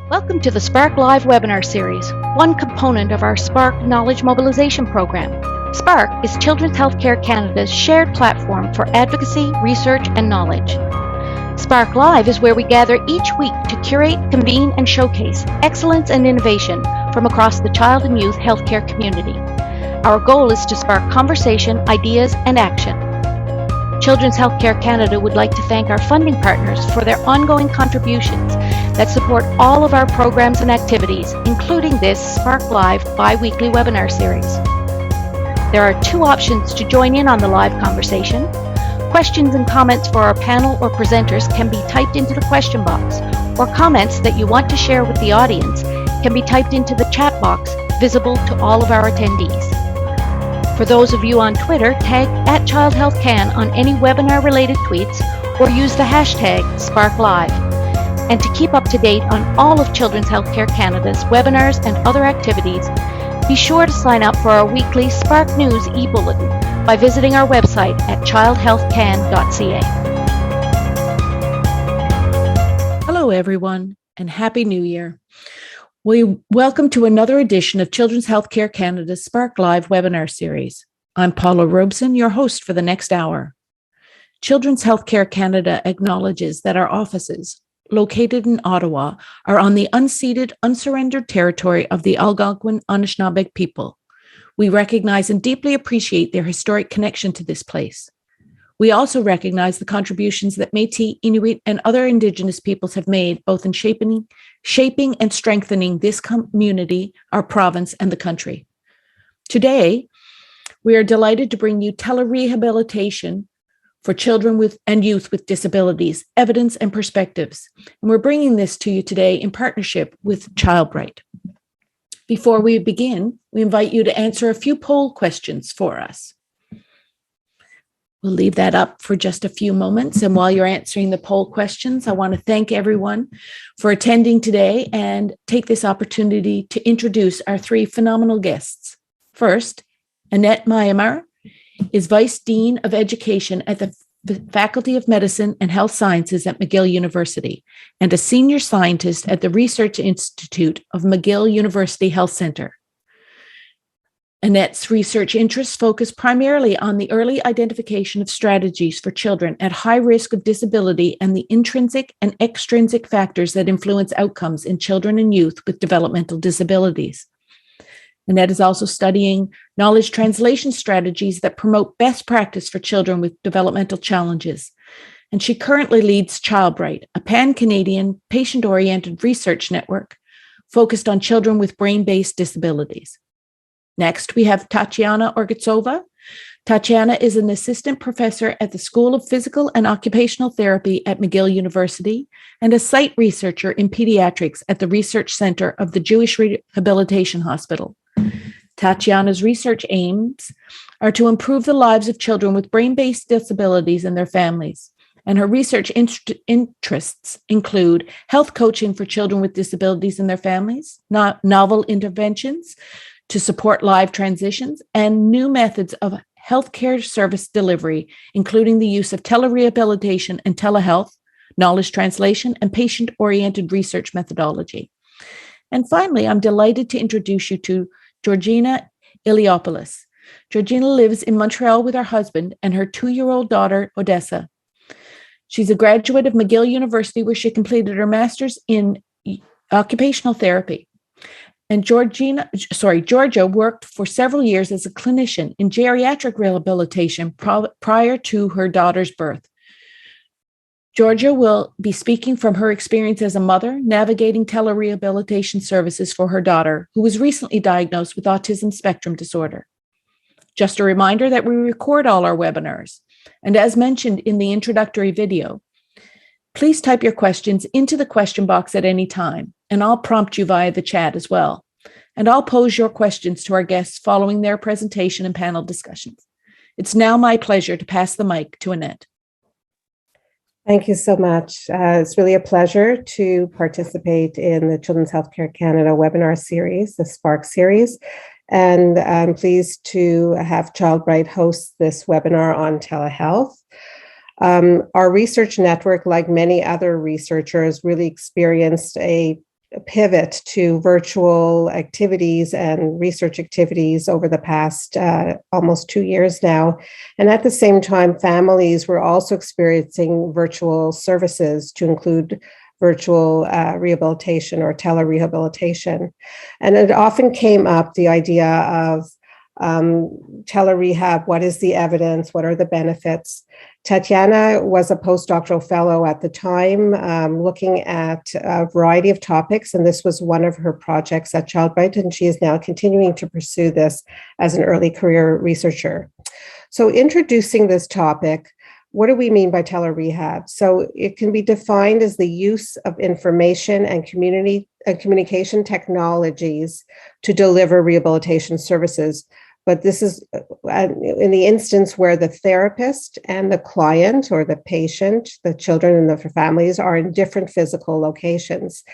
Welcome to the Spark Live webinar series, one component of our Spark Knowledge Mobilization Program. Spark is Children's Healthcare Canada's shared platform for advocacy, research, and knowledge. Spark Live is where we gather each week to curate, convene, and showcase excellence and innovation from across the child and youth healthcare community. Our goal is to spark conversation, ideas, and action. Children's Healthcare Canada would like to thank our funding partners for their ongoing contributions that support all of our programs and activities, including this Spark Live bi-weekly webinar series. There are two options to join in on the live conversation. Questions and comments for our panel or presenters can be typed into the question box, or comments that you want to share with the audience can be typed into the chat box visible to all of our attendees. For those of you on Twitter, tag @ChildHealthCan on any webinar-related tweets or use the hashtag SparkLive. And to keep up to date on all of Children's Healthcare Canada's webinars and other activities, be sure to sign up for our weekly Spark News e-bulletin by visiting our website at childhealthcan.ca. Hello, everyone, and Happy New Year. We welcome to another edition of Children's Healthcare Canada's Spark Live webinar series. I'm Paula Robeson, your host for the next hour. Children's Healthcare Canada acknowledges that our offices, located in Ottawa, are on the unceded, unsurrendered territory of the Algonquin Anishinaabe people. We recognize and deeply appreciate their historic connection to this place. We also recognize the contributions that Métis, Inuit, and other Indigenous peoples have made, both in shaping and strengthening this community, our province, and the country. Today, we are delighted to bring you Telerehabilitation for children and youth with disabilities, evidence and perspectives. And we're bringing this to you today in partnership with ChildBright. Before we begin, we invite you to answer a few poll questions for us. We'll leave that up for just a few moments. And while you're answering the poll questions, I want to thank everyone for attending today and take this opportunity to introduce our three phenomenal guests. First, Annette Myanmar is Vice Dean of Education at the Faculty of Medicine and Health Sciences at McGill University and a Senior Scientist at the Research Institute of McGill University Health Center. Annette's research interests focus primarily on the early identification of strategies for children at high risk of disability and the intrinsic and extrinsic factors that influence outcomes in children and youth with developmental disabilities. Annette is also studying knowledge translation strategies that promote best practice for children with developmental challenges. And she currently leads ChildBright, a pan-Canadian patient-oriented research network focused on children with brain-based disabilities. Next, we have Tatiana Orgitsova. Tatiana is an assistant professor at the School of Physical and Occupational Therapy at McGill University and a site researcher in pediatrics at the Research Center of the Jewish Rehabilitation Hospital. Tatiana's research aims are to improve the lives of children with brain-based disabilities and their families. And her research interests include health coaching for children with disabilities and their families, novel interventions to support live transitions, and new methods of healthcare service delivery, including the use of telerehabilitation and telehealth, knowledge translation, and patient-oriented research methodology. And finally, I'm delighted to introduce you to Georgina Iliopoulos. Georgina lives in Montreal with her husband and her 2-year-old daughter, Odessa. She's a graduate of McGill University, where she completed her master's in occupational therapy. And Georgia worked for several years as a clinician in geriatric rehabilitation prior to her daughter's birth. Georgia will be speaking from her experience as a mother, navigating telerehabilitation services for her daughter, who was recently diagnosed with autism spectrum disorder. Just a reminder that we record all our webinars. And as mentioned in the introductory video, please type your questions into the question box at any time, and I'll prompt you via the chat as well. And I'll pose your questions to our guests following their presentation and panel discussions. It's now my pleasure to pass the mic to Annette. Thank you so much. It's really a pleasure to participate in the Children's Healthcare Canada webinar series, the Spark series. And I'm pleased to have ChildBright host this webinar on telehealth. Our research network, like many other researchers, really experienced a pivot to virtual activities and research activities over the past almost 2 years now. And at the same time, families were also experiencing virtual services to include virtual rehabilitation or telerehabilitation. And it often came up, the idea of telerehab, what is the evidence, what are the benefits? Tatiana was a postdoctoral fellow at the time, looking at a variety of topics, and this was one of her projects at Childbright, and she is now continuing to pursue this as an early career researcher. So introducing this topic, what do we mean by telerehab? So it can be defined as the use of information and communication technologies to deliver rehabilitation services. But this is in the instance where the therapist and the client or the patient, the children and the families are in different physical locations.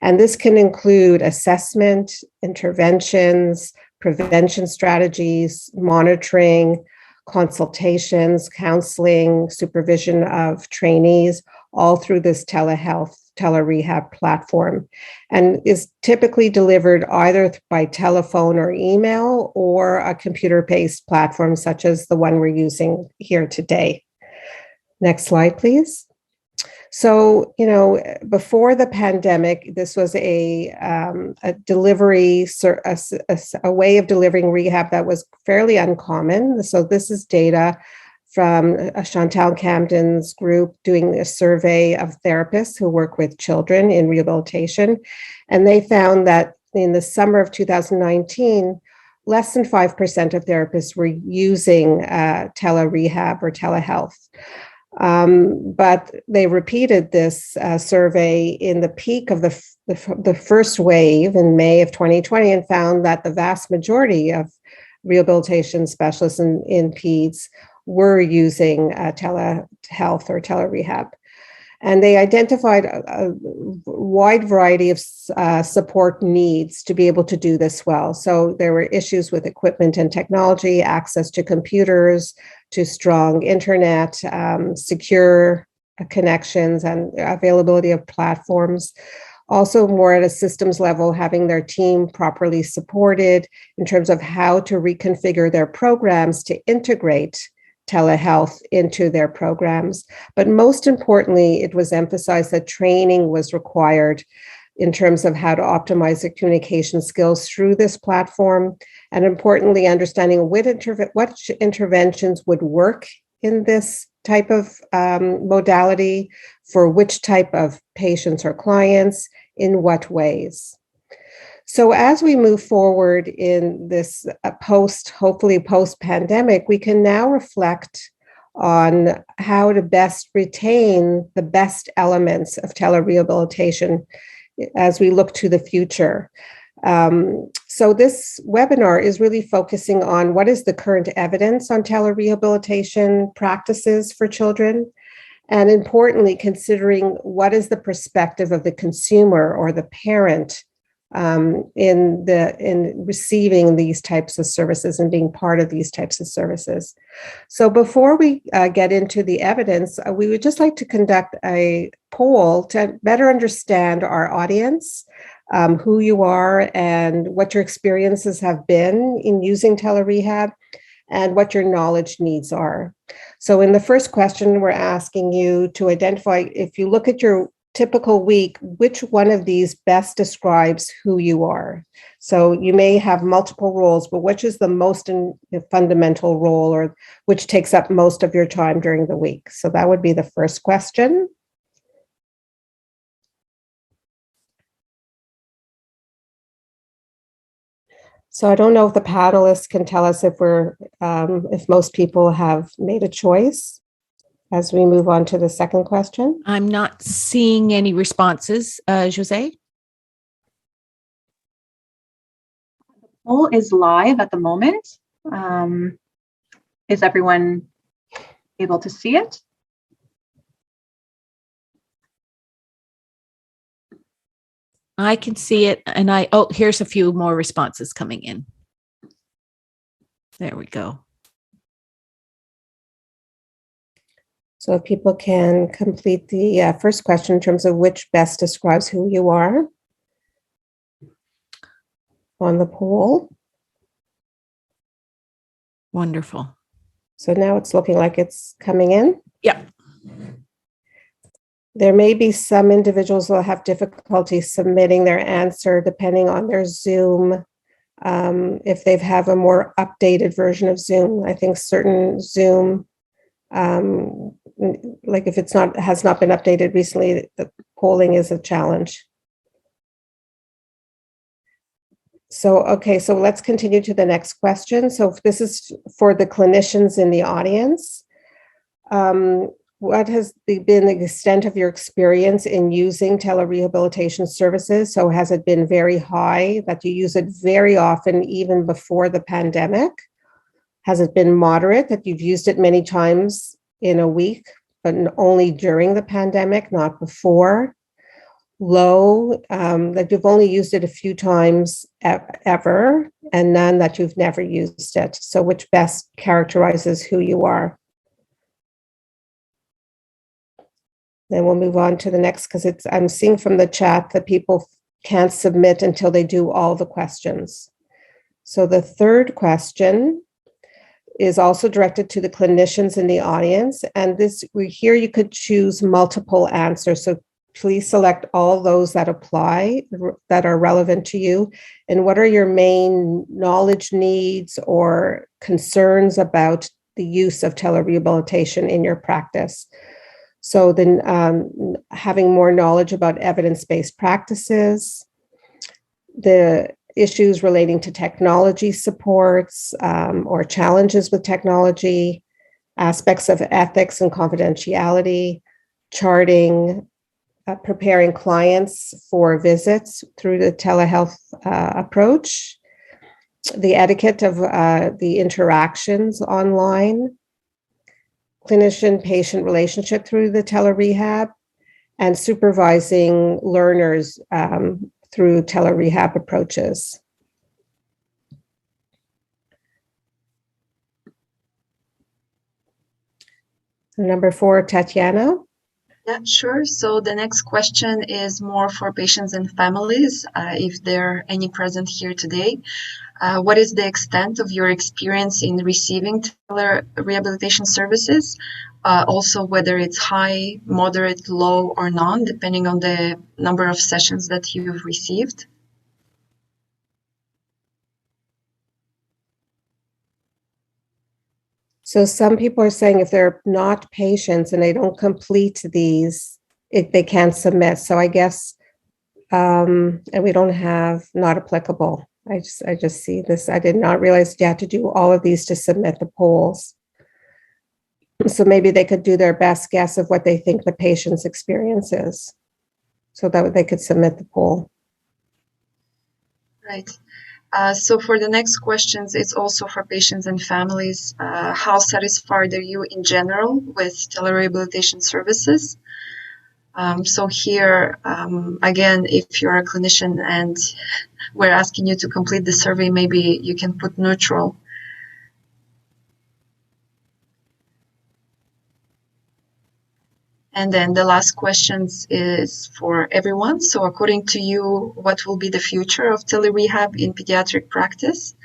And this can include assessment, interventions, prevention strategies, monitoring, consultations, counseling, supervision of trainees, all through this telehealth, telerehab platform, and is typically delivered either by telephone or email or a computer-based platform such as the one we're using here today. Next slide, please. So, before the pandemic, this was a delivery, a way of delivering rehab that was fairly uncommon. So this is data from Chantal Camden's group doing a survey of therapists who work with children in rehabilitation. And they found that in the summer of 2019, less than 5% of therapists were using telerehab or telehealth. But they repeated this survey in the peak of the first wave in May of 2020 and found that the vast majority of rehabilitation specialists in PEDS were using telehealth or telerehab. And they identified a wide variety of support needs to be able to do this well. So there were issues with equipment and technology, access to computers, to strong internet, secure connections, and availability of platforms. Also, more at a systems level, having their team properly supported in terms of how to reconfigure their programs to integrate telehealth into their programs. But most importantly, it was emphasized that training was required in terms of how to optimize the communication skills through this platform, and importantly, understanding what interventions would work in this type of modality for which type of patients or clients, in what ways. So as we move forward in this hopefully post-pandemic, we can now reflect on how to best retain the best elements of telerehabilitation as we look to the future. So this webinar is really focusing on what is the current evidence on telerehabilitation practices for children, and importantly, considering what is the perspective of the consumer or the parent in receiving these types of services and being part of these types of services. So before we get into the evidence, we would just like to conduct a poll to better understand our audience, who you are and what your experiences have been in using telerehab and what your knowledge needs are. So in the first question, we're asking you to identify, if you look at your typical week, which one of these best describes who you are? So you may have multiple roles, but which is the most fundamental role, or which takes up most of your time during the week? So that would be the first question. So I don't know if the panelists can tell us if most people have made a choice as we move on to the second question. I'm not seeing any responses. Jose? The poll is live at the moment. Is everyone able to see it? I can see it, and here's a few more responses coming in. There we go. So if people can complete the first question in terms of which best describes who you are. on the poll. Wonderful. So now it's looking like it's coming in. Yeah. There may be some individuals who will have difficulty submitting their answer depending on their Zoom. If they have a more updated version of Zoom, I think certain Zoom, like if has not been updated recently, the polling is a challenge. So, okay, so let's continue to the next question. So this is for the clinicians in the audience. What has been the extent of your experience in using telerehabilitation services? So has it been very high that you use it very often, even before the pandemic? Has it been moderate that you've used it many times in a week, but only during the pandemic, not before? Low, that you've only used it a few times ever, and none that you've never used it. So which best characterizes who you are? Then we'll move on to the next, because I'm seeing from the chat that people can't submit until they do all the questions. So the third question is also directed to the clinicians in the audience. And here you could choose multiple answers. So please select all those that apply, that are relevant to you. And what are your main knowledge needs or concerns about the use of telerehabilitation in your practice? So then having more knowledge about evidence-based practices, the issues relating to technology supports or challenges with technology, aspects of ethics and confidentiality, charting, preparing clients for visits through the telehealth approach, the etiquette of the interactions online, clinician-patient relationship through the telerehab, and supervising learners through telerehab approaches. Number 4, Tatiana. Yeah, sure. So the next question is more for patients and families, if there are any present here today. What is the extent of your experience in receiving telerehabilitation services? Also, whether it's high, moderate, low, or none, depending on the number of sessions that you've received. So some people are saying if they're not patients and they don't complete these, they can't submit. So I guess, and we don't have not applicable. I just see this. I did not realize you had to do all of these to submit the polls. So maybe they could do their best guess of what they think the patient's experience is, so that they could submit the poll. Right. So for the next questions, it's also for patients and families. How satisfied are you in general with telerehabilitation services? So here, again, if you're a clinician and we're asking you to complete the survey, maybe you can put neutral. And then the last questions is for everyone. So according to you, what will be the future of telerehab in pediatric practice?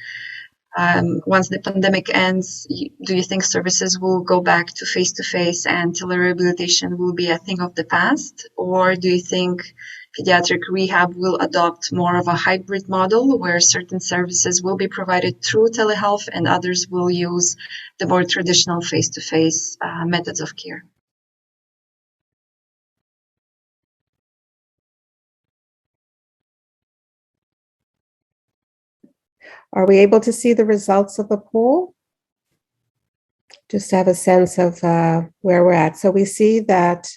Once the pandemic ends, do you think services will go back to face-to-face and telerehabilitation will be a thing of the past? Or do you think pediatric rehab will adopt more of a hybrid model where certain services will be provided through telehealth and others will use the more traditional face-to-face methods of care? Are we able to see the results of the poll? Just to have a sense of where we're at. So we see that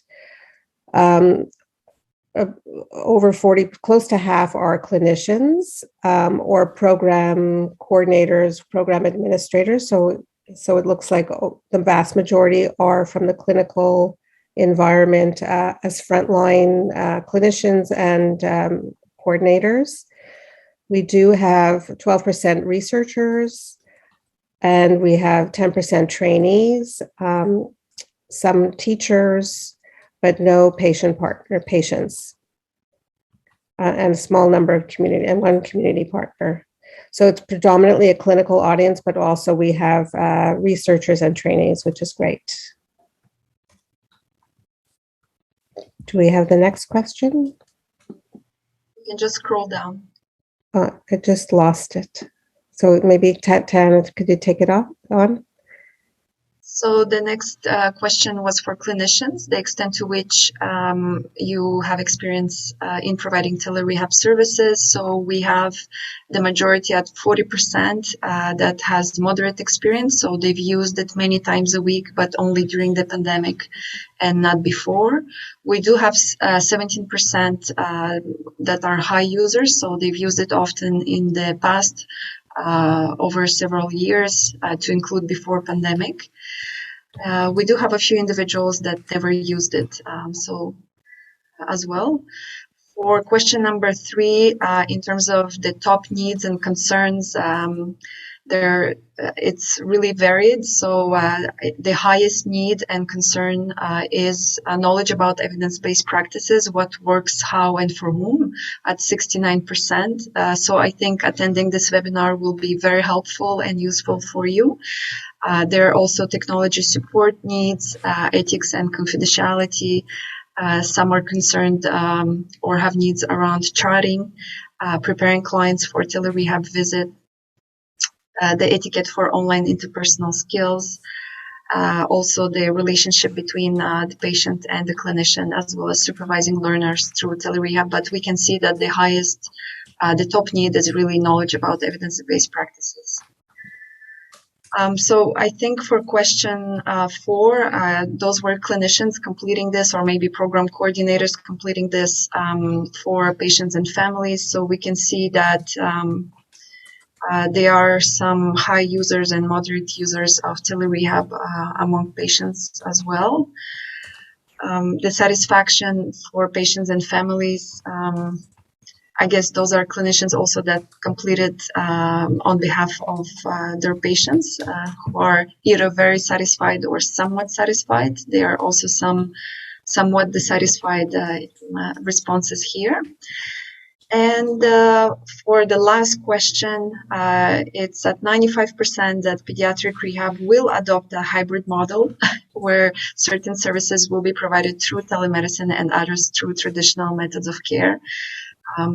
over 40, close to half are clinicians or program coordinators, program administrators. So it looks like the vast majority are from the clinical environment as frontline clinicians and coordinators. We do have 12% researchers, and we have 10% trainees, some teachers, but no patient partner patients. and a small number of community and one community partner. So it's predominantly a clinical audience, but also we have researchers and trainees, which is great. Do we have the next question? You can just scroll down. I just lost it. So maybe Tana, could you take it on? So the next question was for clinicians, the extent to which you have experience in providing tele-rehab services. So we have the majority at 40% that has moderate experience. So they've used it many times a week, but only during the pandemic and not before. We do have 17% that are high users. So they've used it often in the past over several years to include before pandemic. We do have a few individuals that never used it, as well. For question number 3, in terms of the top needs and concerns, it's really varied. So the highest need and concern is knowledge about evidence-based practices, what works, how, and for whom, at 69%. So I think attending this webinar will be very helpful and useful for you. There are also technology support needs, ethics and confidentiality. Some are concerned or have needs around charting, preparing clients for tele-rehab visit, the etiquette for online interpersonal skills, also the relationship between the patient and the clinician, as well as supervising learners through tele-rehab. But we can see that the top need is really knowledge about evidence-based practices. So I think for question 4, those were clinicians completing this, or maybe program coordinators completing this for patients and families. So we can see that there are some high users and moderate users of tele-rehab among patients as well. The satisfaction for patients and families, I guess those are clinicians also that completed on behalf of their patients who are either very satisfied or somewhat satisfied. There are also some somewhat dissatisfied responses here. And for the last question, it's at 95% that pediatric rehab will adopt a hybrid model where certain services will be provided through telemedicine and others through traditional methods of care.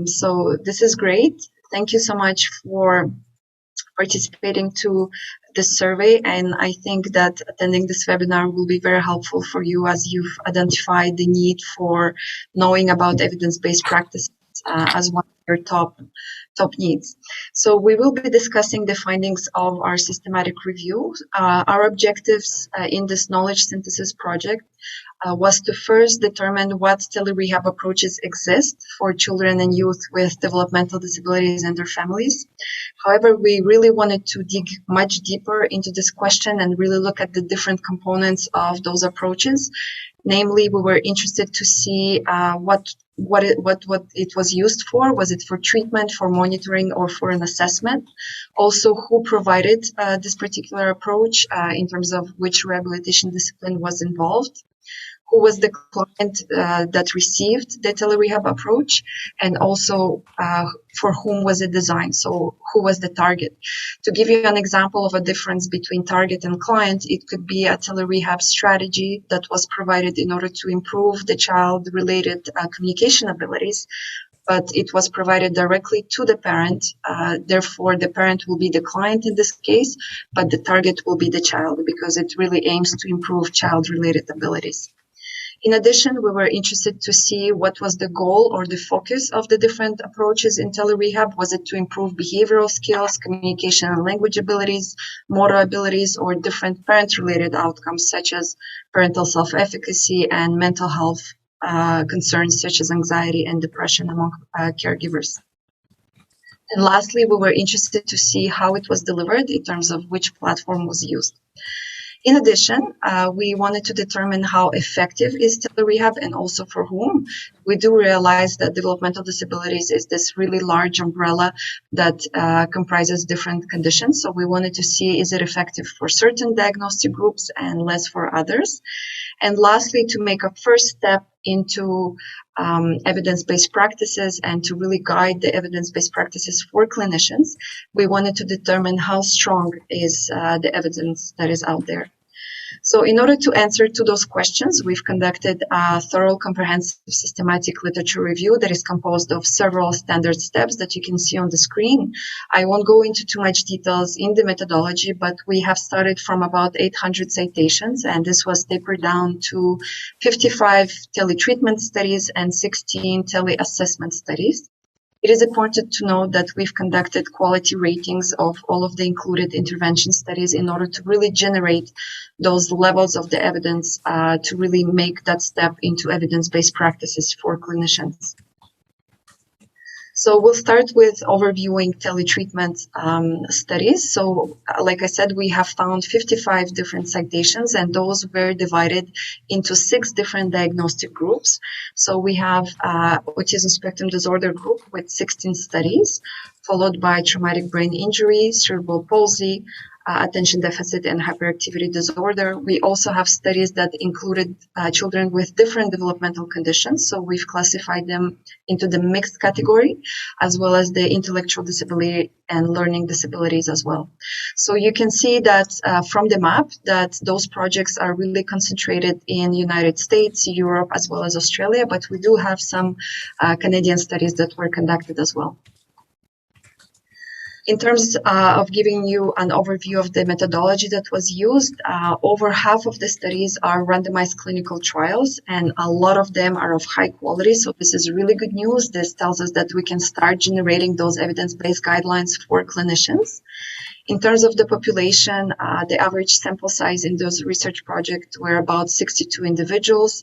So this is great. Thank you so much for participating to this survey. And I think that attending this webinar will be very helpful for you as you've identified the need for knowing about evidence-based practices as one of your top needs. So we will be discussing the findings of our systematic review. Our objectives in this knowledge synthesis project was to first determine what tele-rehab approaches exist for children and youth with developmental disabilities and their families. However, we really wanted to dig much deeper into this question and really look at the different components of those approaches. Namely, we were interested to see what it was used for. Was it for treatment, for monitoring, or for an assessment? Also, who provided this particular approach in terms of which rehabilitation discipline was involved? Who was the client that received the tele-rehab approach, and also for whom was it designed? So who was the target? To give you an example of a difference between target and client, it could be a tele-rehab strategy that was provided in order to improve the child-related communication abilities, but it was provided directly to the parent. Therefore, the parent will be the client in this case, but the target will be the child because it really aims to improve child-related abilities. In addition, we were interested to see what was the goal or the focus of the different approaches in tele-rehab. Was it to improve behavioral skills, communication and language abilities, motor abilities, or different parent-related outcomes such as parental self-efficacy and mental health concerns such as anxiety and depression among caregivers? And lastly, we were interested to see how it was delivered in terms of which platform was used. In addition, we wanted to determine how effective is tele-rehab and also for whom. We do realize that developmental disabilities is this really large umbrella that comprises different conditions. So we wanted to see, is it effective for certain diagnostic groups and less for others? And lastly, to make a first step into evidence-based practices and to really guide the evidence-based practices for clinicians, we wanted to determine how strong is the evidence that is out there. So in order to answer to those questions, we've conducted a thorough, comprehensive, systematic literature review that is composed of several standard steps that you can see on the screen. I won't go into too much details in the methodology, but we have started from about 800 citations, and this was tapered down to 55 tele-treatment studies and 16 tele-assessment studies. It is important to note that we've conducted quality ratings of all of the included intervention studies in order to really generate those levels of the evidence to really make that step into evidence-based practices for clinicians. So we'll start with overviewing teletreatment studies. So like I said, we have found 55 different citations, and those were divided into 6 different diagnostic groups. So we have autism spectrum disorder group with 16 studies, followed by traumatic brain injury, cerebral palsy, attention deficit and hyperactivity disorder. We also have studies that included children with different developmental conditions. So we've classified them into the mixed category, as well as the intellectual disability and learning disabilities as well. So you can see that from the map that those projects are really concentrated in the United States, Europe, as well as Australia, but we do have some Canadian studies that were conducted as well. In terms of giving you an overview of the methodology that was used, over half of the studies are randomized clinical trials, and a lot of them are of high quality. So this is really good news. This tells us that we can start generating those evidence-based guidelines for clinicians. In terms of the population, the average sample size in those research projects were about 62 individuals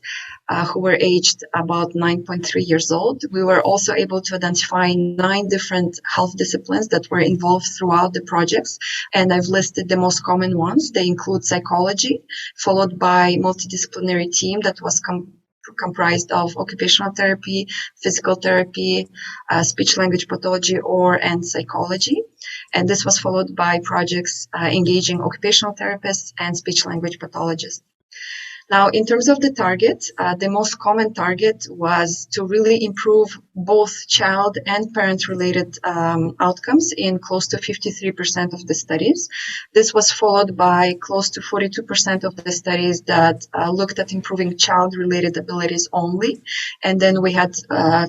who were aged about 9.3 years old. We were also able to identify 9 different health disciplines that were involved throughout the projects, and I've listed the most common ones. They include psychology, followed by multidisciplinary team that was comprised of occupational therapy, physical therapy, speech-language pathology, and psychology. And this was followed by projects engaging occupational therapists and speech-language pathologists. Now, in terms of the target, the most common target was to really improve both child and parent-related outcomes in close to 53% of the studies. This was followed by close to 42% of the studies that looked at improving child-related abilities only. And then we had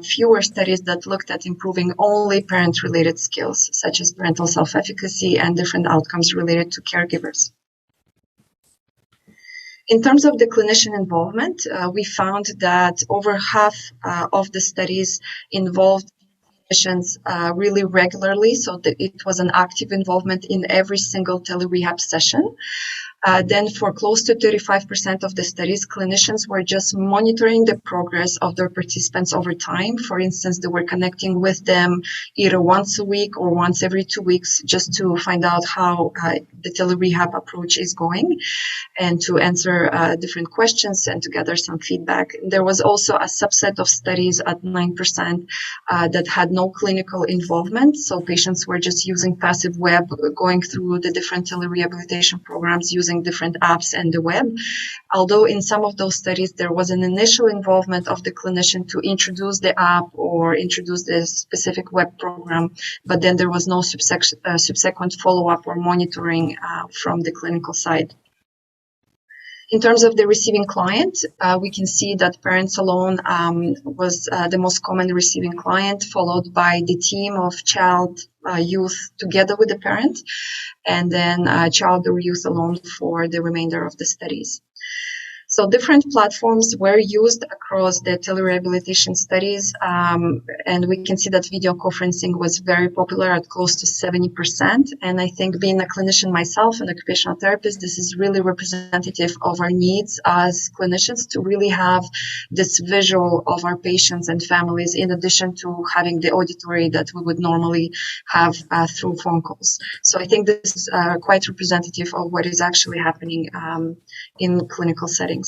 fewer studies that looked at improving only parent-related skills, such as parental self-efficacy and different outcomes related to caregivers. In terms of the clinician involvement, we found that over half of the studies involved clinicians really regularly, so that it was an active involvement in every single tele-rehab session. Then for close to 35% of the studies, clinicians were just monitoring the progress of their participants over time. For instance, they were connecting with them either once a week or once every 2 weeks just to find out how the tele-rehab approach is going and to answer different questions and to gather some feedback. There was also a subset of studies at 9% that had no clinical involvement. So patients were just using passive web, going through the different tele-rehabilitation programs, using different apps and the web. Although in some of those studies, there was an initial involvement of the clinician to introduce the app or introduce the specific web program, but then there was no subsequent follow-up or monitoring from the clinical side. In terms of the receiving client, we can see that parents alone was the most common receiving client, followed by the team of child, youth together with the parent, and then child or youth alone for the remainder of the studies. So different platforms were used across the telerehabilitation studies, and we can see that video conferencing was very popular at close to 70%. And I think being a clinician myself, an occupational therapist, this is really representative of our needs as clinicians to really have this visual of our patients and families in addition to having the auditory that we would normally have through phone calls. So I think this is quite representative of what is actually happening in clinical settings.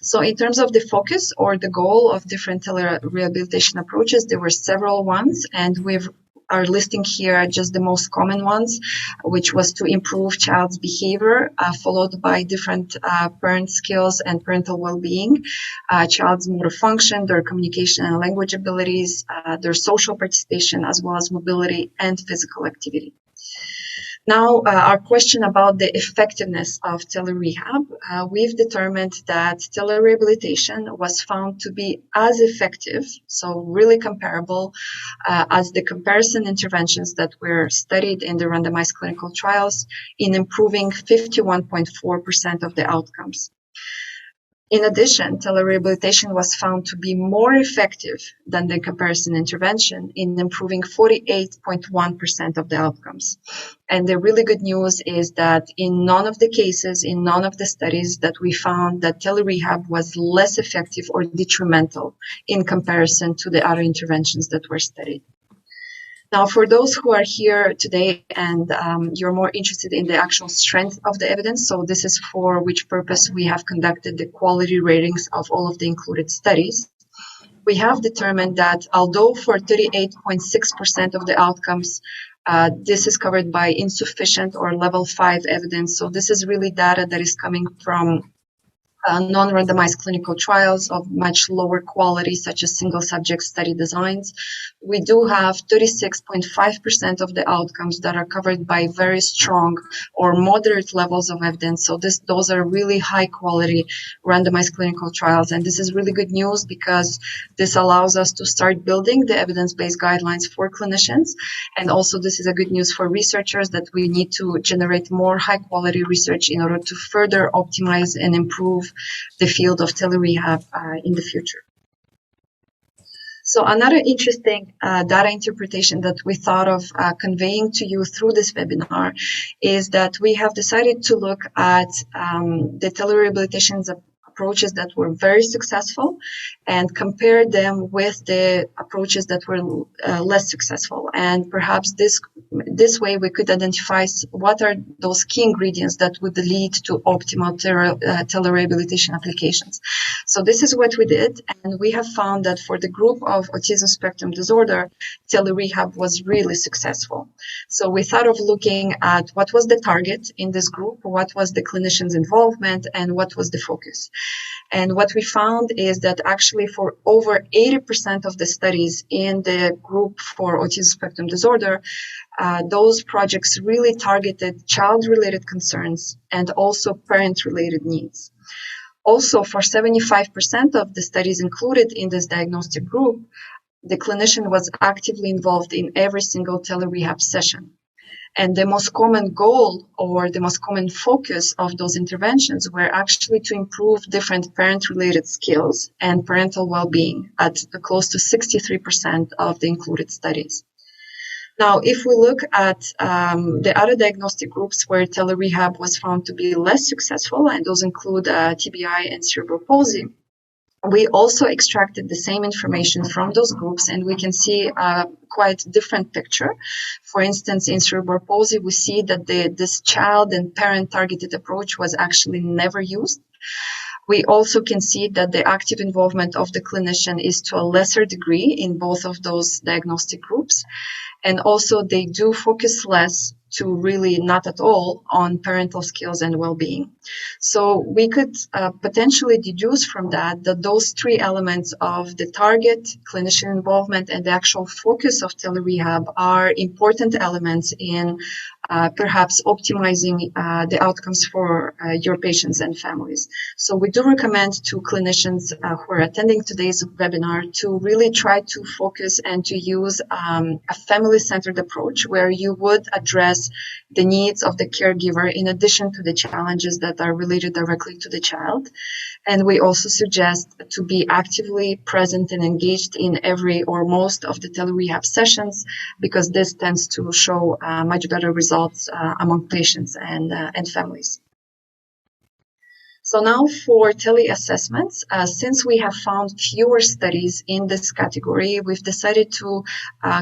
So in terms of the focus or the goal of different telerehabilitation approaches, there were several ones, and we've are listing here just the most common ones, which was to improve child's behavior, followed by different parent skills and parental well-being, child's motor function, their communication and language abilities, their social participation, as well as mobility and physical activity. Now, our question about the effectiveness of telerehab. We've determined that telerehabilitation was found to be as effective, so really comparable, as the comparison interventions that were studied in the randomized clinical trials in improving 51.4% of the outcomes. In addition, telerehabilitation was found to be more effective than the comparison intervention in improving 48.1% of the outcomes. And the really good news is that in none of the cases, in none of the studies that we found that telerehab was less effective or detrimental in comparison to the other interventions that were studied. Now, for those who are here today and you're more interested in the actual strength of the evidence, so this is for which purpose we have conducted the quality ratings of all of the included studies. We have determined that although for 38.6% of the outcomes, this is covered by insufficient or level 5 evidence. So this is really data that is coming from non-randomized clinical trials of much lower quality, such as single subject study designs. We do have 36.5% of the outcomes that are covered by very strong or moderate levels of evidence. So those are really high quality randomized clinical trials. And this is really good news because this allows us to start building the evidence-based guidelines for clinicians. And also this is a good news for researchers that we need to generate more high quality research in order to further optimize and improve the field of telerehab in the future. So another interesting data interpretation that we thought of conveying to you through this webinar is that we have decided to look at the telerehabilitation approaches that were very successful and compare them with the approaches that were less successful. And perhaps this way we could identify what are those key ingredients that would lead to optimal telerehabilitation applications. So this is what we did, and we have found that for the group of autism spectrum disorder, telerehab was really successful. So we thought of looking at what was the target in this group, what was the clinician's involvement, and what was the focus. And what we found is that actually for over 80% of the studies in the group for autism spectrum disorder, those projects really targeted child-related concerns and also parent-related needs. Also, for 75% of the studies included in this diagnostic group, the clinician was actively involved in every single telerehab session. And the most common goal or the most common focus of those interventions were actually to improve different parent-related skills and parental well-being at close to 63% of the included studies. Now, if we look at the other diagnostic groups where telerehab was found to be less successful, and those include TBI and cerebral palsy, we also extracted the same information from those groups, and we can see a quite different picture. For instance, in cerebral palsy, we see that this child and parent targeted approach was actually never used. We also can see that the active involvement of the clinician is to a lesser degree in both of those diagnostic groups. And also they do focus less to really not at all on parental skills and well-being. So we could potentially deduce from that those three elements of the target, clinician involvement, and the actual focus of telerehab are important elements in perhaps optimizing the outcomes for your patients and families. So we do recommend to clinicians who are attending today's webinar to really try to focus and to use a family-centered approach where you would address the needs of the caregiver in addition to the challenges that are related directly to the child. And we also suggest to be actively present and engaged in every or most of the telerehab sessions, because this tends to show much better results among patients and families. So now for tele-assessments, since we have found fewer studies in this category, we've decided to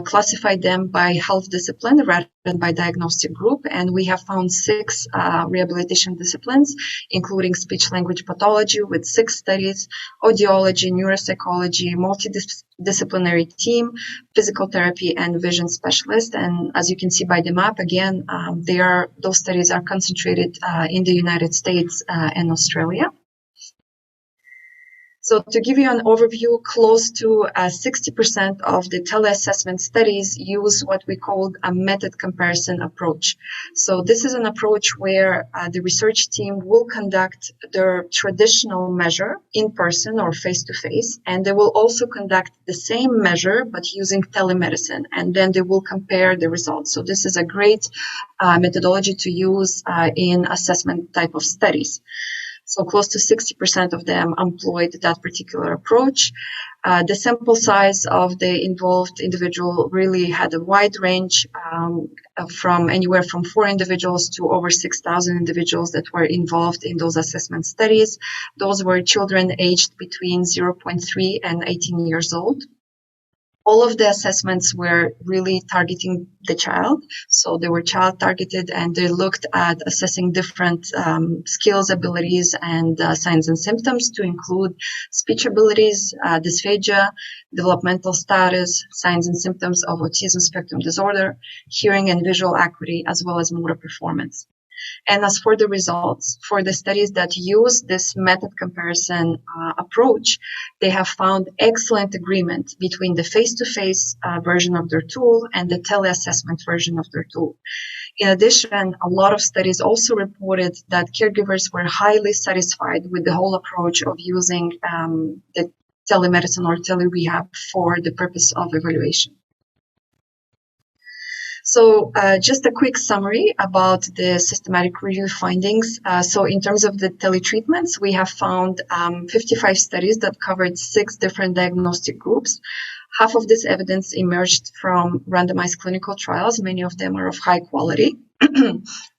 classify them by health discipline rather than by diagnostic group. And we have found 6 rehabilitation disciplines, including speech-language pathology with 6 studies, audiology, neuropsychology, disciplinary team, physical therapy, and vision specialist. And as you can see by the map, again, those studies are concentrated in the United States and Australia. So to give you an overview, close to 60% of the teleassessment studies use what we call a method comparison approach. So this is an approach where the research team will conduct their traditional measure in person or face-to-face, and they will also conduct the same measure but using telemedicine, and then they will compare the results. So this is a great methodology to use in assessment type of studies. So close to 60% of them employed that particular approach. The sample size of the involved individual really had a wide range from anywhere from 4 individuals to over 6,000 individuals that were involved in those assessment studies. Those were children aged between 0.3 and 18 years old. All of the assessments were really targeting the child. So they were child targeted, and they looked at assessing different skills, abilities, and signs and symptoms to include speech abilities, dysphagia, developmental status, signs and symptoms of autism spectrum disorder, hearing and visual acuity, as well as motor performance. And as for the results, for the studies that use this method comparison approach, they have found excellent agreement between the face-to-face version of their tool and the teleassessment version of their tool. In addition, a lot of studies also reported that caregivers were highly satisfied with the whole approach of using the telemedicine or telerehab for the purpose of evaluation. So just a quick summary about the systematic review findings. So in terms of the teletreatments, we have found 55 studies that covered 6 different diagnostic groups. Half of this evidence emerged from randomized clinical trials. Many of them are of high quality.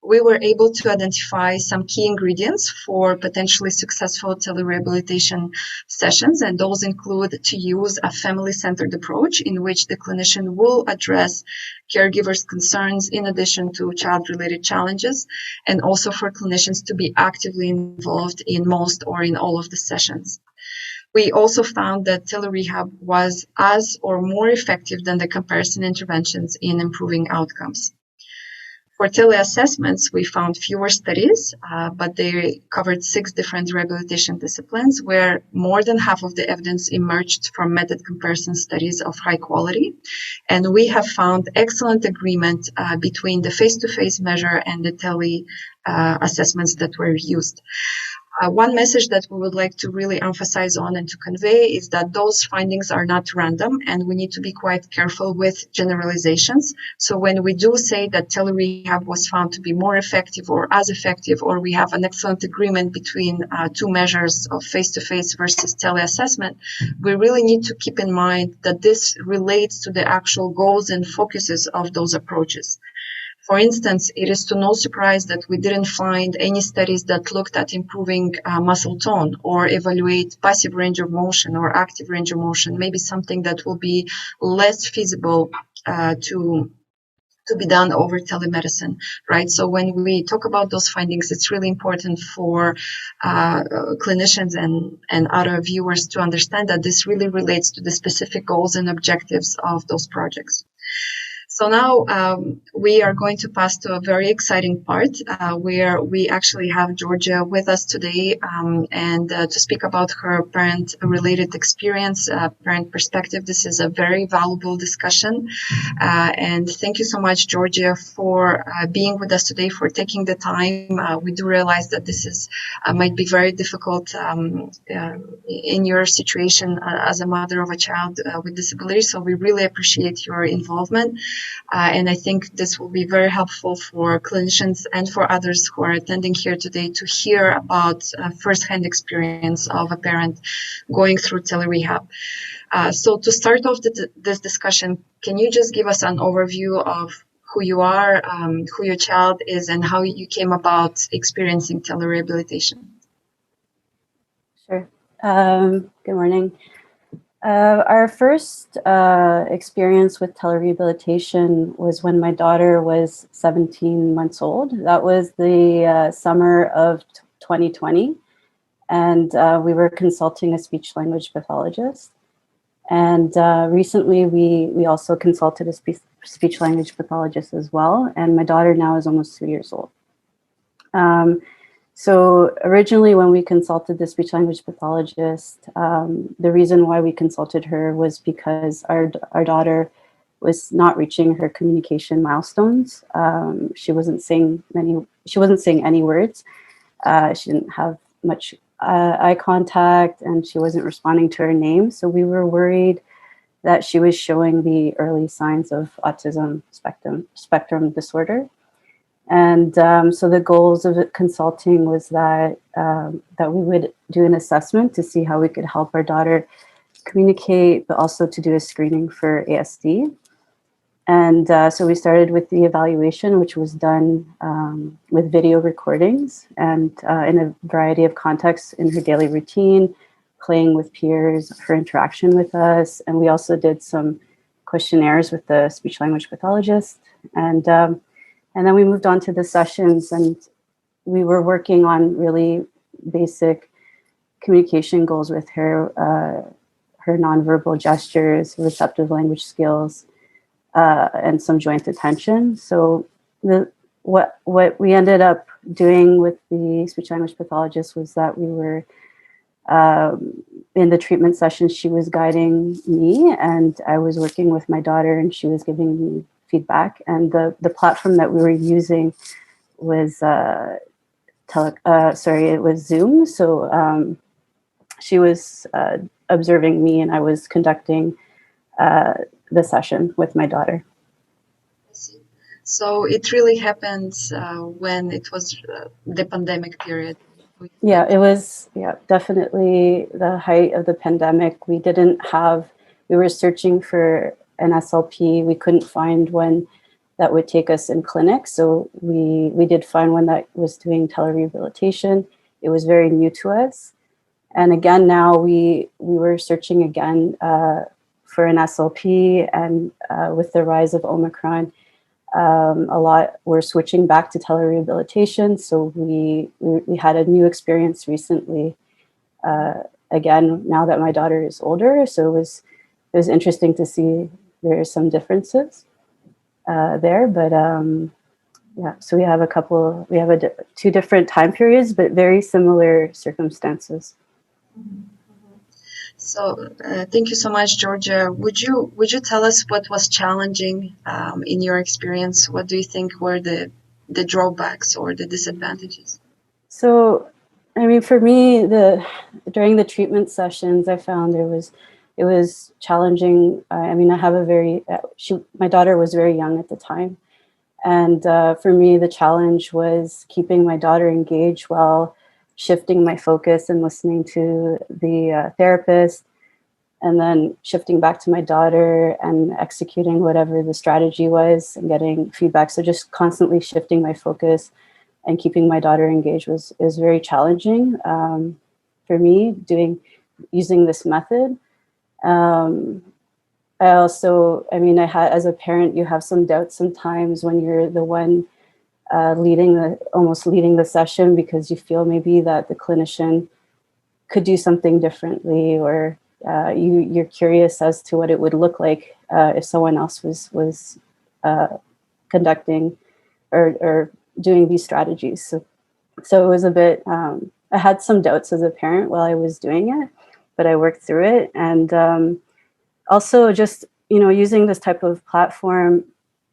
We were able to identify some key ingredients for potentially successful telerehabilitation sessions, and those include to use a family-centered approach in which the clinician will address caregivers' concerns in addition to child-related challenges, and also for clinicians to be actively involved in most or in all of the sessions. We also found that telerehab was as or more effective than the comparison interventions in improving outcomes. For teleassessments, we found fewer studies, but they covered 6 different rehabilitation disciplines where more than half of the evidence emerged from method comparison studies of high quality. And we have found excellent agreement between the face-to-face measure and the tele assessments that were used. One message that we would like to really emphasize on and to convey is that those findings are not random, and we need to be quite careful with generalizations. So when we do say that telerehab was found to be more effective or as effective, or we have an excellent agreement between 2 measures of face-to-face versus teleassessment, we really need to keep in mind that this relates to the actual goals and focuses of those approaches. For instance, it is to no surprise that we didn't find any studies that looked at improving muscle tone or evaluate passive range of motion or active range of motion, maybe something that will be less feasible to be done over telemedicine, right? So when we talk about those findings, it's really important for clinicians and other viewers to understand that this really relates to the specific goals and objectives of those projects. So now we are going to pass to a very exciting part where we actually have Georgia with us today and to speak about her parent-related experience, parent perspective. This is a very valuable discussion. And thank you so much, Georgia, for being with us today, for taking the time. We do realize that this is might be very difficult in your situation as a mother of a child with disabilities. So we really appreciate your involvement. And I think this will be very helpful for clinicians and for others who are attending here today to hear about firsthand experience of a parent going through telerehab. So to start off this discussion, can you just give us an overview of who you are, who your child is, and how you came about experiencing telerehabilitation? Sure. Good morning. Our first experience with telerehabilitation was when my daughter was 17 months old. That was the summer of 2020, and we were consulting a speech-language pathologist. And recently, we also consulted a speech language pathologist as well. And my daughter now is almost 2 years old. So originally, when we consulted the speech language pathologist, the reason why we consulted her was because our daughter was not reaching her communication milestones. She wasn't saying any words. She didn't have much eye contact, and she wasn't responding to her name. So we were worried that she was showing the early signs of autism spectrum disorder. And so the goals of consulting was that we would do an assessment to see how we could help our daughter communicate, but also to do a screening for ASD. And so we started with the evaluation, which was done with video recordings and in a variety of contexts in her daily routine, playing with peers, her interaction with us. And we also did some questionnaires with the speech language pathologist. And then we moved on to the sessions, and we were working on really basic communication goals with her, her nonverbal gestures, receptive language skills, and some joint attention. So what we ended up doing with the speech language pathologist was that we were in the treatment session, she was guiding me, and I was working with my daughter, and she was giving me feedback. And the platform that we were using was it was Zoom. So she was observing me, and I was conducting the session with my daughter. I see. So it really happened when it was the pandemic period. Yeah, it was definitely the height of the pandemic. We were searching for an SLP. We couldn't find one that would take us in clinic. So we did find one that was doing telerehabilitation. It was very new to us. And again, now we were searching again for an SLP, and with the rise of Omicron, we're switching back to telerehabilitation. So we had a new experience recently, again, now that my daughter is older. So it was interesting to see there are some differences there, but so we have two different time periods, but very similar circumstances. So thank you so much, Georgia. Would you tell us what was challenging in your experience? What do you think were the drawbacks or the disadvantages? So, I mean, for me, during the treatment sessions, I found it was challenging. I mean, I have my daughter was very young at the time. And for me, the challenge was keeping my daughter engaged while shifting my focus and listening to the therapist, and then shifting back to my daughter and executing whatever the strategy was and getting feedback. So just constantly shifting my focus and keeping my daughter engaged is very challenging for me using this method. As a parent, you have some doubts sometimes when you're the one leading the session, because you feel maybe that the clinician could do something differently, or you're curious as to what it would look like if someone else was conducting or doing these strategies. So it was a bit, I had some doubts as a parent while I was doing it, but I worked through it. And also just, using this type of platform,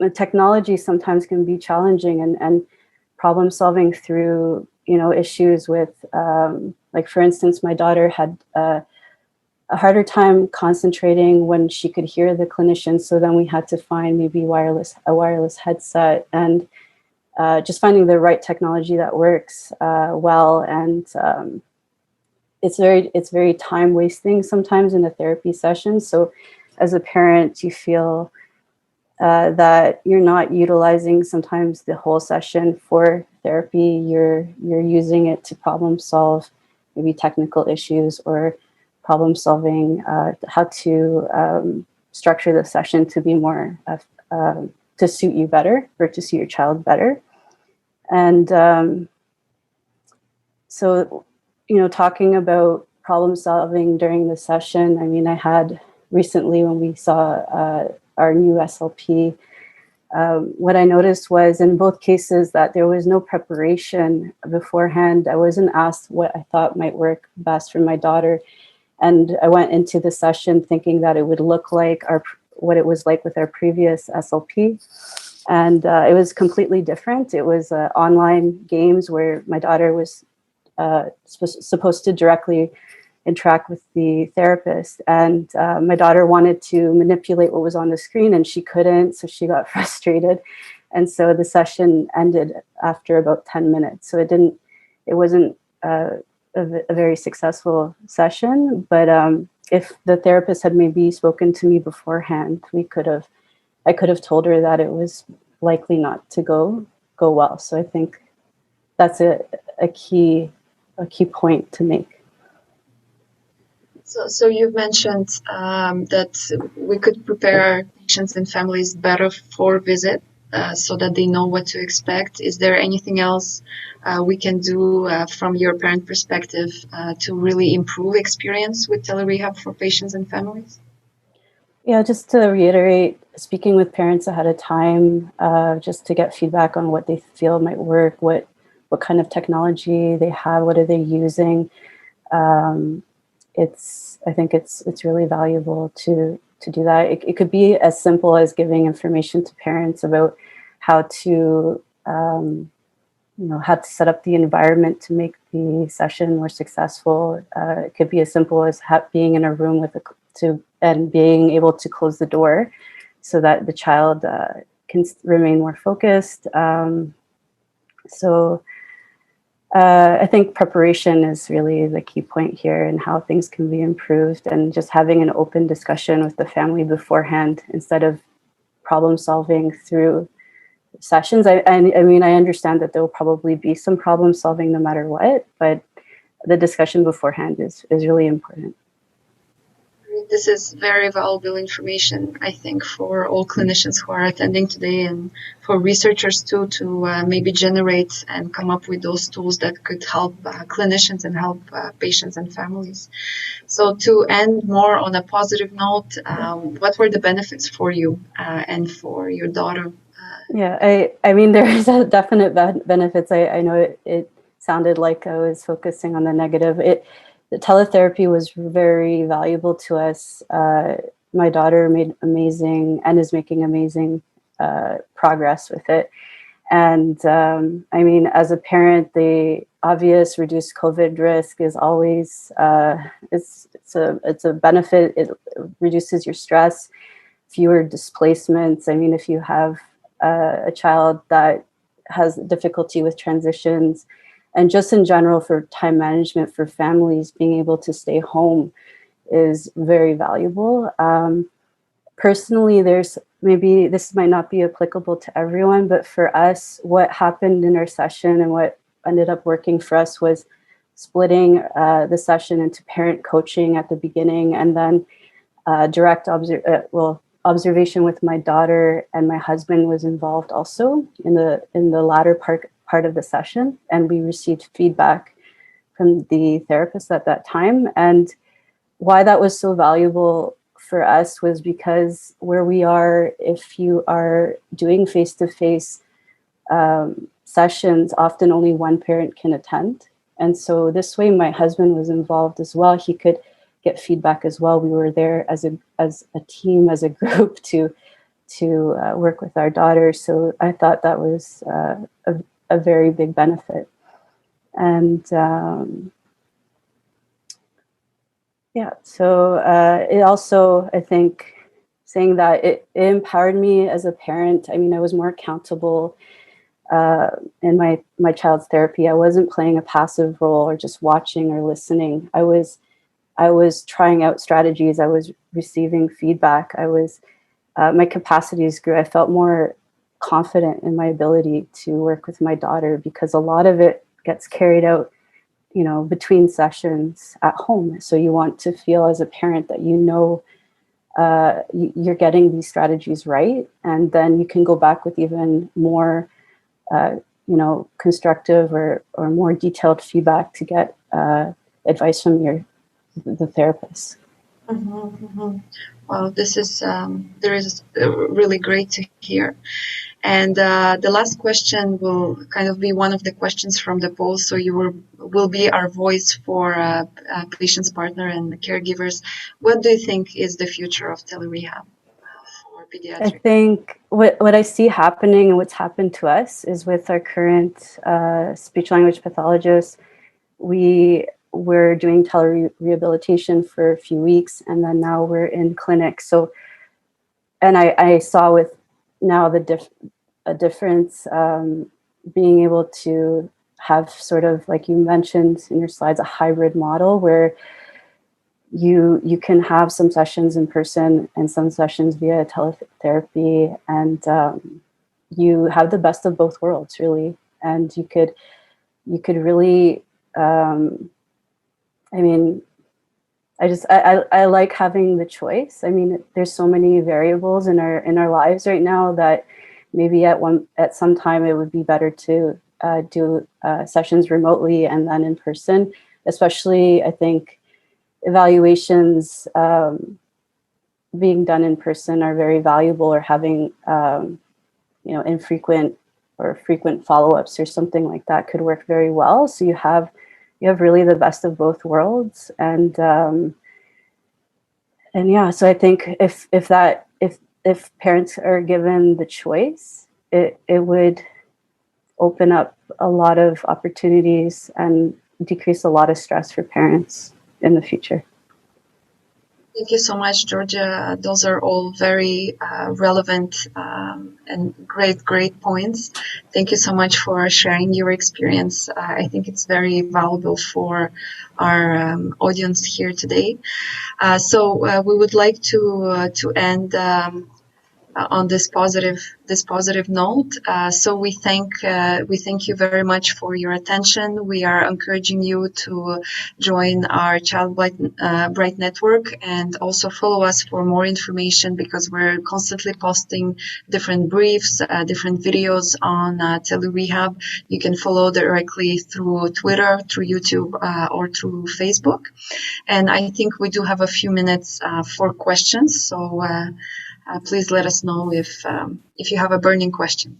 the technology sometimes can be challenging, and problem solving through, issues with, like, for instance, my daughter had a harder time concentrating when she could hear the clinician. So then we had to find maybe a wireless headset, and just finding the right technology that works well. And it's very time wasting sometimes in a therapy session. So as a parent, you feel that you're not utilizing sometimes the whole session for therapy. You're using it to problem solve maybe technical issues, or problem solving how to structure the session to be more to suit you better, or to suit your child better. And so talking about problem solving during the session, I mean, I had recently when we saw our new SLP, what I noticed was in both cases that there was no preparation beforehand. I wasn't asked what I thought might work best for my daughter. And I went into the session thinking that it would look like what it was like with our previous SLP. And it was completely different. It was online games where my daughter was supposed to directly interact with the therapist. And my daughter wanted to manipulate what was on the screen and she couldn't, so she got frustrated. And so the session ended after about 10 minutes. So it wasn't a very successful session, but if the therapist had maybe spoken to me beforehand, I could have told her that it was likely not to go well. So I think that's a key point to make. So you've mentioned that we could prepare patients and families better for visit so that they know what to expect. Is there anything else we can do from your parent perspective to really improve experience with telerehab for patients and families? Yeah, just to reiterate, speaking with parents ahead of time, just to get feedback on what they feel might work, what kind of technology they have, what are they using. I think it's really valuable to do that. It could be as simple as giving information to parents about how to set up the environment to make the session more successful. It could be as simple as being in a room and being able to close the door so that the child can remain more focused. I think preparation is really the key point here and how things can be improved, and just having an open discussion with the family beforehand instead of problem solving through sessions. I mean, I understand that there will probably be some problem solving no matter what, but the discussion beforehand is really important. This is very valuable information, I think, for all clinicians who are attending today and for researchers too, to maybe generate and come up with those tools that could help clinicians and help patients and families. So to end more on a positive note, what were the benefits for you and for your daughter? Yeah, I mean, there is a definite benefits. I know it sounded like I was focusing on the negative. The teletherapy was very valuable to us. My daughter made amazing and is making amazing progress with it. And I mean, as a parent, the obvious reduced COVID risk is always it's a benefit. It reduces your stress, fewer displacements. I mean, if you have a child that has difficulty with transitions, and just in general for time management for families, being able to stay home is very valuable. Personally, maybe this might not be applicable to everyone, but for us, what happened in our session and what ended up working for us was splitting the session into parent coaching at the beginning, and then direct observation with my daughter, and my husband was involved also in the latter part of the session, and we received feedback from the therapist at that time. And why that was so valuable for us was because where we are, if you are doing face-to-face sessions, often only one parent can attend. And so this way my husband was involved as well. He could get feedback as well. We were there as a team, as a group to work with our daughter. So I thought that was a very big benefit. And so it also, I think, saying that it empowered me as a parent. I mean, I was more accountable in my child's therapy. I wasn't playing a passive role or just watching or listening. I was trying out strategies. I was receiving feedback. My capacities grew. I felt more confident in my ability to work with my daughter, because a lot of it gets carried out, between sessions at home. So you want to feel as a parent that you're getting these strategies right, and then you can go back with even more, constructive or more detailed feedback to get advice from the therapist. Mm-hmm, mm-hmm. Well, this is really great to hear. And the last question will kind of be one of the questions from the poll. So you will be our voice for patients, partner, and caregivers. What do you think is the future of telerehab for I pediatric? think what I see happening and what's happened to us is with our current speech language pathologists, we're doing telerehabilitation for a few weeks, and then now we're in clinic. So, and I saw with now a difference, being able to have sort of, like you mentioned in your slides, a hybrid model where you can have some sessions in person and some sessions via teletherapy, and you have the best of both worlds, really. And you could really, I mean, I like having the choice. I mean, there's so many variables in our lives right now that maybe at some time it would be better to do sessions remotely and then in person. Especially, I think evaluations being done in person are very valuable, or having infrequent or frequent follow-ups or something like that could work very well. So you have really the best of both worlds, and yeah. So I think if parents are given the choice, it would open up a lot of opportunities and decrease a lot of stress for parents in the future. Thank you so much, Georgia. Those are all very relevant and great points. Thank you so much for sharing your experience. I think it's very valuable for our audience here today. So we would like to end on this positive note. So we thank you very much for your attention. We are encouraging you to join our Child Bright Network, and also follow us for more information, because we're constantly posting different briefs, different videos on telerehab. You can follow directly through Twitter, through YouTube, or through Facebook. And I think we do have a few minutes for questions. So please let us know if you have a burning question.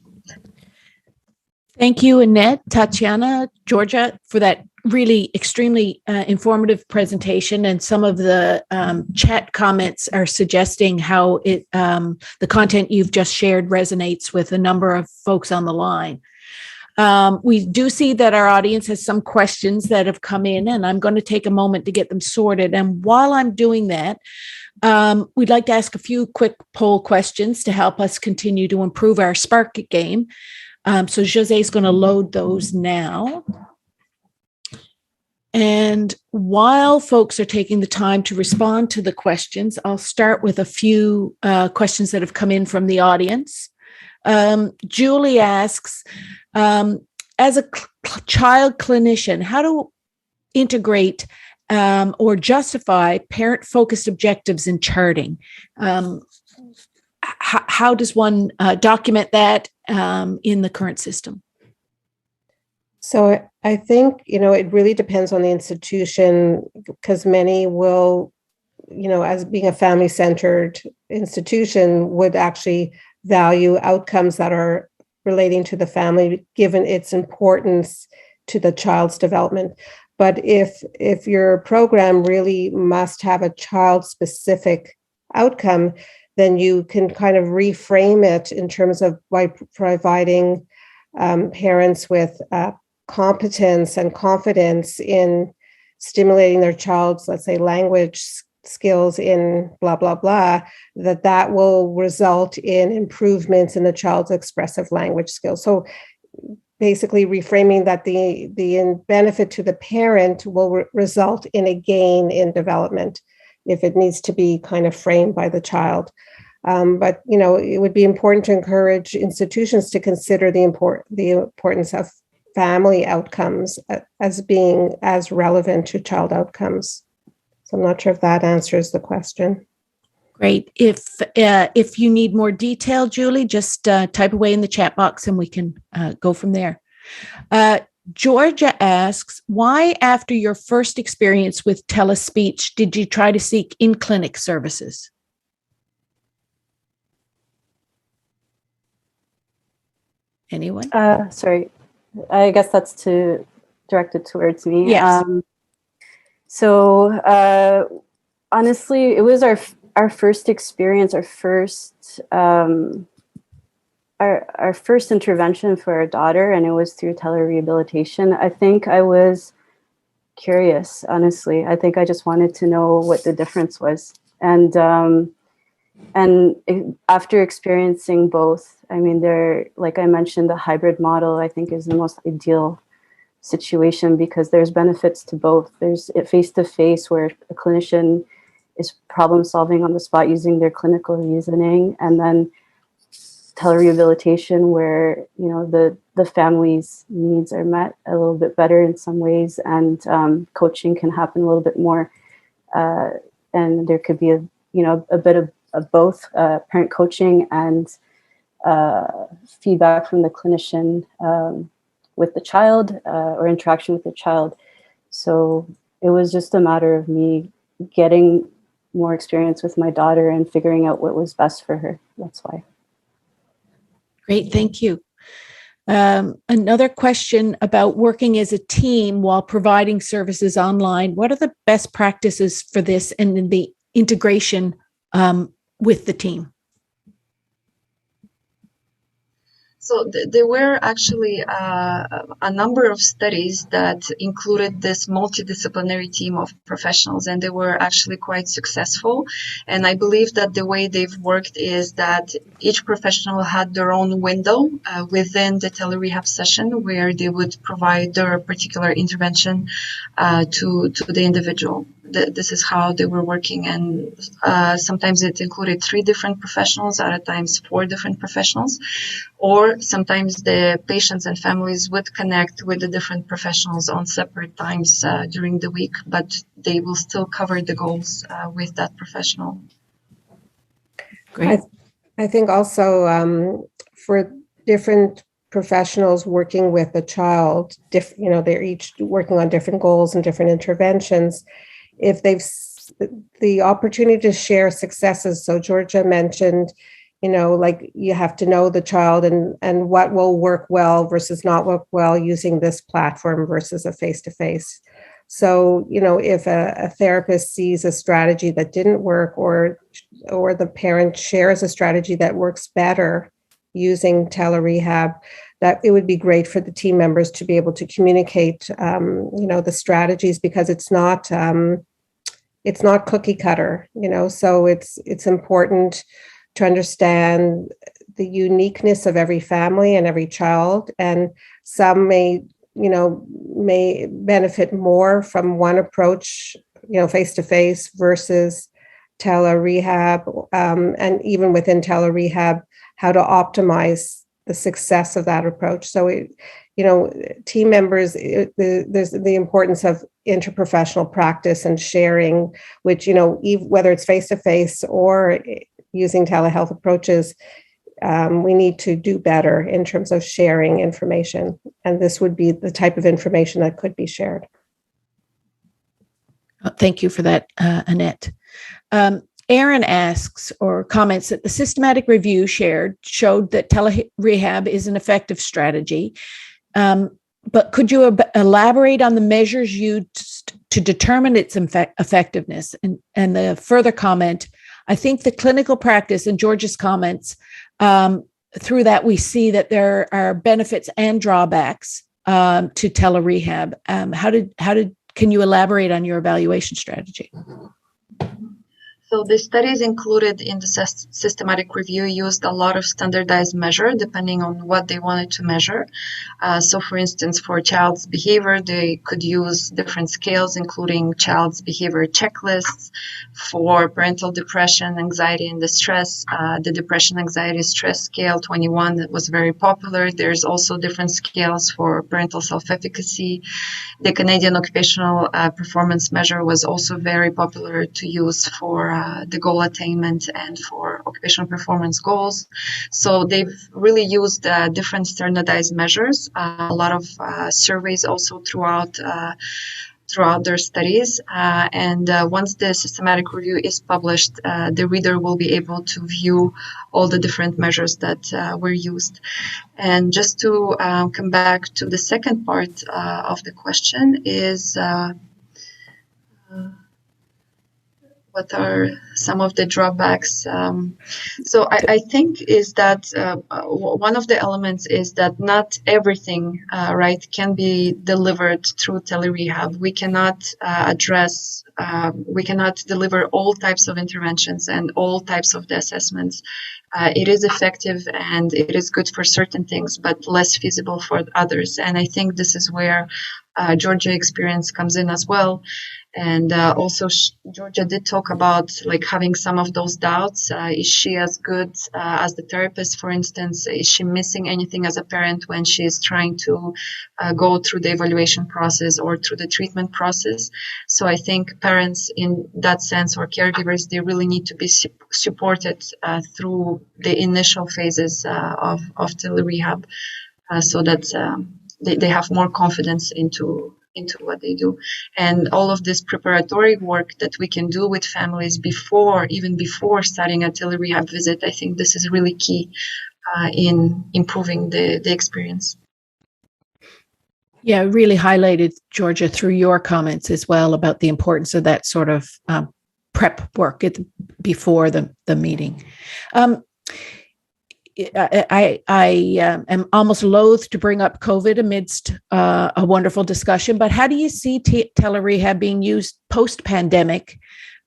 Thank you, Annette, Tatiana, Georgia, for that really extremely informative presentation. And some of the chat comments are suggesting how the content you've just shared resonates with a number of folks on the line. We do see that our audience has some questions that have come in, and I'm going to take a moment to get them sorted. And while I'm doing that, we'd like to ask a few quick poll questions to help us continue to improve our Spark game. So Jose is going to load those now. And while folks are taking the time to respond to the questions, I'll start with a few questions that have come in from the audience. Julie asks, as a child clinician, how to integrate or justify parent-focused objectives in charting? How does one document that in the current system? So I think, it really depends on the institution, because many will, as being a family-centered institution, would actually value outcomes that are relating to the family, given its importance to the child's development. But if your program really must have a child-specific outcome, then you can kind of reframe it in terms of by providing parents with competence and confidence in stimulating their child's, let's say, language skills in blah, blah, blah, that will result in improvements in the child's expressive language skills. So basically reframing that the benefit to the parent will result in a gain in development if it needs to be kind of framed by the child. But, it would be important to encourage institutions to consider the importance of family outcomes as being as relevant to child outcomes. So I'm not sure if that answers the question. Great. If you need more detail, Julie, just type away in the chat box and we can go from there. Georgia asks, why after your first experience with telespeech did you try to seek in-clinic services? Anyone? Sorry, I guess that's directed towards me. Yes. Honestly, it was our first experience, our first intervention for our daughter, and it was through telerehabilitation. I think I was curious, honestly. I think I just wanted to know what the difference was. After experiencing both, I mean, like I mentioned, the hybrid model, I think, is the most ideal situation because there's benefits to both. There's face-to-face where a clinician is problem solving on the spot using their clinical reasoning, and then telerehabilitation where, you know, the family's needs are met a little bit better in some ways, and coaching can happen a little bit more, and there could be a bit of both parent coaching and feedback from the clinician with the child or interaction with the child. So it was just a matter of me getting more experience with my daughter and figuring out what was best for her. That's why. Great, thank you. Another question about working as a team while providing services online. What are the best practices for this and the integration with the team? So there were actually a number of studies that included this multidisciplinary team of professionals, and they were actually quite successful. And I believe that the way they've worked is that each professional had their own window within the telerehab session where they would provide their particular intervention to the individual. This is how they were working, and sometimes it included 3 different professionals, other times 4 different professionals, or sometimes the patients and families would connect with the different professionals on separate times during the week, but they will still cover the goals with that professional. Great. I think also for different professionals working with a child, they're each working on different goals and different interventions. If they've the opportunity to share successes. So Georgia mentioned, like you have to know the child and what will work well versus not work well using this platform versus a face-to-face. So, if a therapist sees a strategy that didn't work or the parent shares a strategy that works better using telerehab, that it would be great for the team members to be able to communicate, the strategies, because it's not cookie cutter, so it's important to understand the uniqueness of every family and every child. And some may benefit more from one approach, face-to-face versus telerehab, and even within telerehab, how to optimize the success of that approach. So, team members, there's the importance of interprofessional practice and sharing, which, whether it's face-to-face or using telehealth approaches, we need to do better in terms of sharing information. And this would be the type of information that could be shared. Thank you for that, Annette. Aaron asks or comments that the systematic review showed that telerehab is an effective strategy. But could you elaborate on the measures used to determine its effectiveness? And the further comment, I think the clinical practice and George's comments, through that we see that there are benefits and drawbacks to telerehab. Can you elaborate on your evaluation strategy? So the studies included in the systematic review used a lot of standardized measure depending on what they wanted to measure. So for instance, for child's behavior, they could use different scales, including child's behavior checklists. For parental depression, anxiety, and distress, the depression, anxiety, stress scale 21 that was very popular. There's also different scales for parental self-efficacy. The Canadian occupational performance measure was also very popular to use for the goal attainment and for occupational performance goals. So they've really used different standardized measures, a lot of surveys also throughout throughout their studies. And once the systematic review is published, the reader will be able to view all the different measures that were used. And just to come back to the second part of the question is, what are some of the drawbacks? So I think is that one of the elements is that not everything, right, can be delivered through telerehab. We cannot we cannot deliver all types of interventions and all types of the assessments. It is effective and it is good for certain things, but less feasible for others. And I think this is where Georgia experience comes in as well. And also, Georgia did talk about like having some of those doubts. Is she as good as the therapist, for instance? Is she missing anything as a parent when she is trying to go through the evaluation process or through the treatment process? So I think parents in that sense, or caregivers, they really need to be supported through the initial phases of telerehab so that they have more confidence into what they do. And all of this preparatory work that we can do with families even before starting a telerehab visit, I think this is really key in improving the experience. Yeah, really highlighted, Georgia, through your comments as well about the importance of that sort of prep work before the meeting. I am almost loath to bring up COVID amidst a wonderful discussion, but how do you see telerehab being used post-pandemic?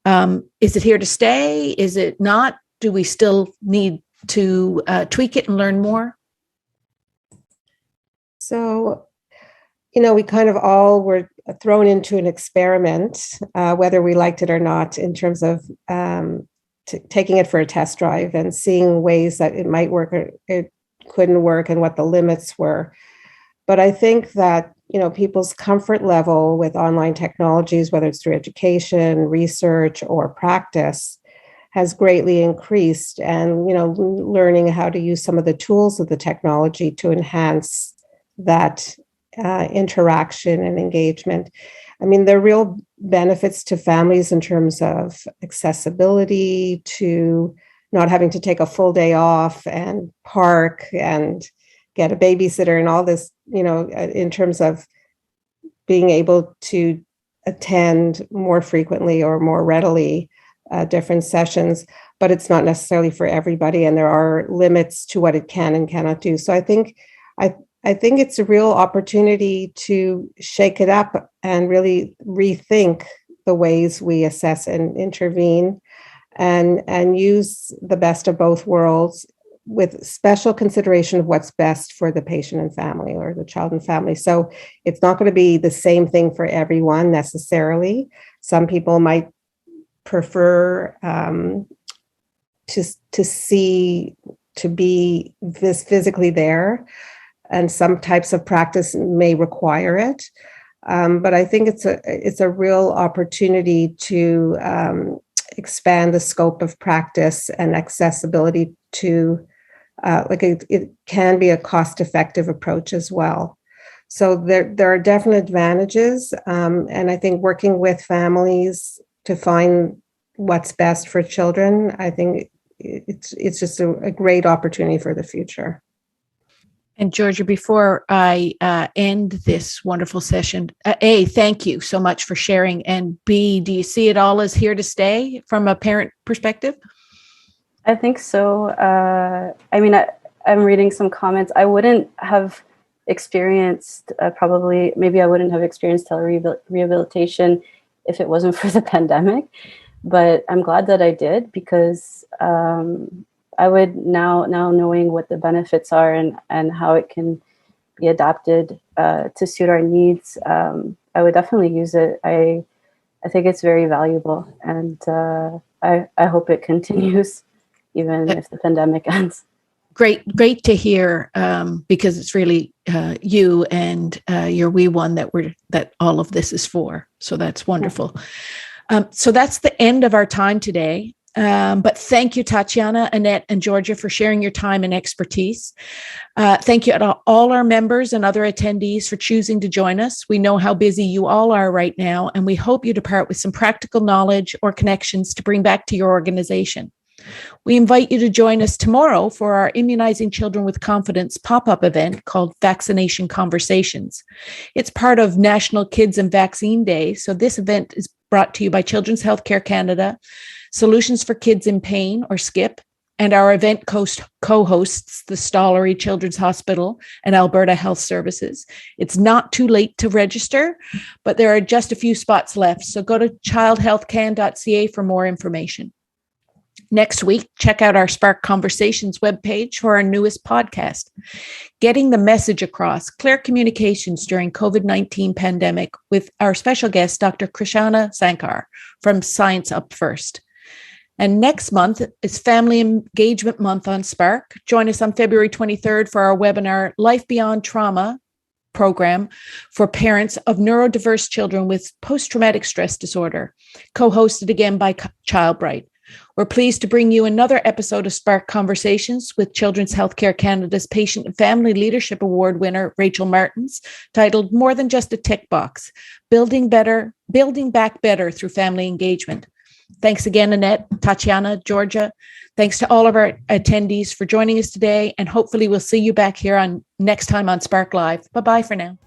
Is it here to stay? Is it not? Do we still need to tweak it and learn more? So, we kind of all were thrown into an experiment, whether we liked it or not, in terms of taking it for a test drive and seeing ways that it might work or it couldn't work and what the limits were. But I think that, people's comfort level with online technologies, whether it's through education, research, or practice, has greatly increased. And, learning how to use some of the tools of the technology to enhance that interaction and engagement. I mean, there are real benefits to families in terms of accessibility, to not having to take a full day off and park and get a babysitter and all this, in terms of being able to attend more frequently or more readily different sessions, but it's not necessarily for everybody. And there are limits to what it can and cannot do. So I think it's a real opportunity to shake it up and really rethink the ways we assess and intervene and use the best of both worlds with special consideration of what's best for the patient and family, or the child and family. So it's not going to be the same thing for everyone necessarily. Some people might prefer to be physically there, and some types of practice may require it. But I think it's a real opportunity to expand the scope of practice and accessibility to, it can be a cost-effective approach as well. So there are definite advantages, and I think working with families to find what's best for children, I think it's just a great opportunity for the future. And Georgia, before I end this wonderful session, A, thank you so much for sharing. And B, do you see it all as here to stay from a parent perspective? I think so. I'm reading some comments. I wouldn't have experienced, maybe I wouldn't have experienced telerehabilitation if it wasn't for the pandemic. But I'm glad that I did, because I would now knowing what the benefits are and how it can be adapted to suit our needs, I would definitely use it. I think it's very valuable, and I hope it continues even if the pandemic ends. Great to hear, because it's really you and your wee one that all of this is for. So that's wonderful. So that's the end of our time today. But thank you, Tatiana, Annette, and Georgia for sharing your time and expertise. Thank you to all our members and other attendees for choosing to join us. We know how busy you all are right now, and we hope you depart with some practical knowledge or connections to bring back to your organization. We invite you to join us tomorrow for our Immunizing Children with Confidence pop-up event called Vaccination Conversations. It's part of National Kids and Vaccine Day, so this event is brought to you by Children's Healthcare Canada, Solutions for Kids in Pain, or SKIP, and our event co-hosts, the Stollery Children's Hospital and Alberta Health Services. It's not too late to register, but there are just a few spots left, so go to childhealthcan.ca for more information. Next week, check out our Spark Conversations webpage for our newest podcast, Getting the Message Across, Clear Communications During COVID-19 Pandemic, with our special guest, Dr. Krishana Sankar from Science Up First. And next month is Family Engagement Month on Spark. Join us on February 23rd for our webinar, Life Beyond Trauma program for parents of neurodiverse children with post-traumatic stress disorder, co-hosted again by Childbright. We're pleased to bring you another episode of Spark Conversations with Children's Healthcare Canada's Patient and Family Leadership Award winner, Rachel Martins, titled More Than Just a Tick Box, Building Back Better Through Family Engagement. Thanks again, Annette, Tatiana, Georgia. Thanks to all of our attendees for joining us today, and hopefully we'll see you back here on next time on Spark Live. Bye-bye for now.